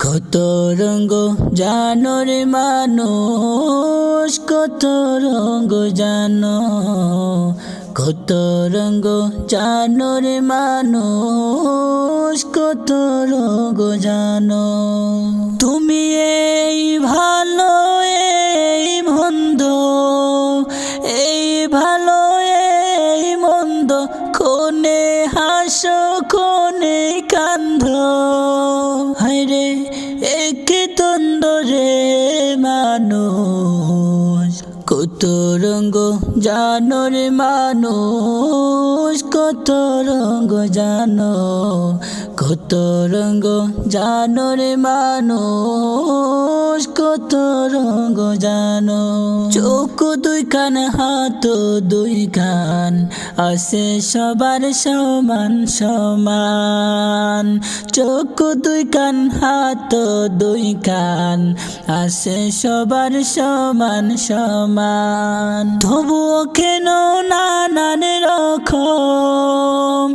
কত রঙ্গ জানো রে মানুষ, কত রঙ্গ জানো, কত রঙ্গ জানো রে মানুষ, কত রঙ্গ জানো। তুমি এই ভালো এই মন্দ, এই ভালো এই মন্দ, কোনে হাসো কোনে কান্দো। হায়রে এক দ্বন্দ্ব রে মানুষ, কত রঙ্গ জানো রে মানুষ, কত রঙ্গ জানো, কত রঙ্গ জানো রে মানুষ, কত রঙ্গ জানো। চোখ দুই কান হাত দুই কান, আছে সবার সমান সমান। চোখ দুই কান হাত দুই কান, আছে সবার সমান সমান। তবুও কেন নানান রকম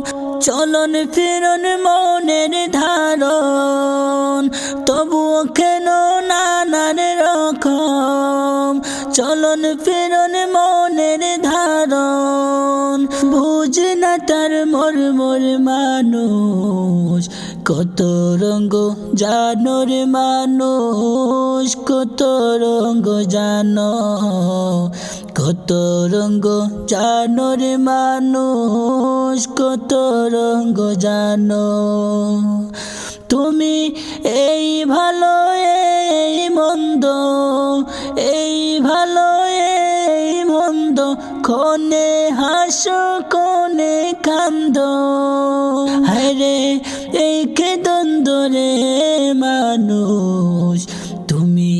চলন ফিরন মনের ধারণ। তবুও কেন নানান রকম চলন ফিরন মনের ধারণ। বুঝে না তার মর্মর মানুষ, কত রঙ্গ জানো রে মানুষ, কত রঙ্গ জানো, কত রঙ্গ জানো রে মানুষ, কত রঙ্গ জানো। তুমি এই ভালো এই মন্দ, এই ভালো এই মন্দ, কোনে হাসো কোনে কান্দো। হায়রে এক দ্বন্দ্ব রে মানুষ, তুমি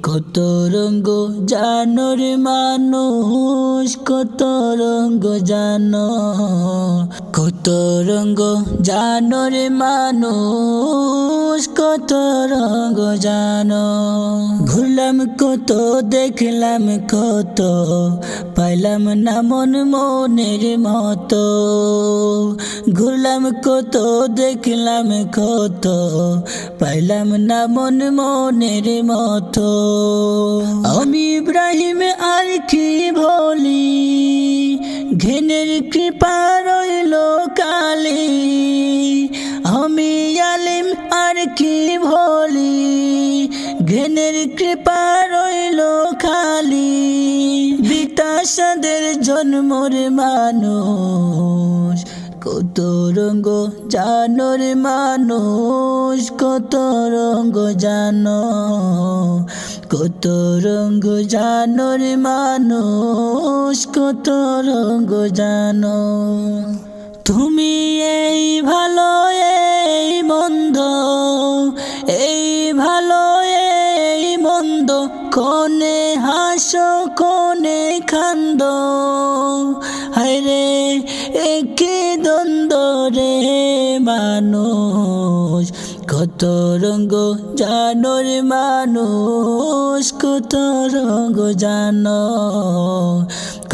কত রঙ্গ জানো রে মানুষ, কত রঙ্গ জানো, কত রঙ্গ জানো রে মানুষ, কত রঙ্গ জানো। ঘুরলাম কত দেখলাম কত, পাইলাম না মন মনের মতো। ঘুরলাম কত দেখলাম কত, পাইলাম না মন মনের মতো। আমি ইব্রাহিম আর কি বলি, ঘেনের কৃপা রইল কালি। আমি আলিম আর কি বলি, ঘেনের কৃপা রইল খালি। বিতাসাদের জন্মর মানুষ, কত রঙ্গ জানো রে মানুষ, কত রঙ্গ জানো, কত রঙ্গ জানো রে মানুষ, কত রঙ্গ জানো। তুমি এই ভালো এই মন্দ, এই ভালো এই মন্দ, কোনে হাসো কোনে কান্দো। হায়রে এক দ্বন্দ্ব রে মানুষ, কত রঙ্গ জানো রে মানুষ, কত রঙ্গ জানো,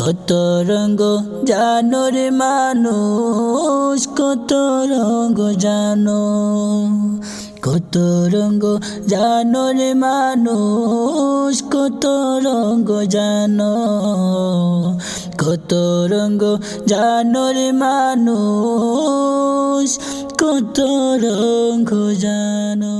কত রঙ্গ জানো রে মানুষ, কত রঙ্গ জানো, কত রঙ্গ জানো রে মানুষ, কত রঙ্গ জানো, কত রঙ্গ জানো রে মানুষ, কত রঙ্গ জানো।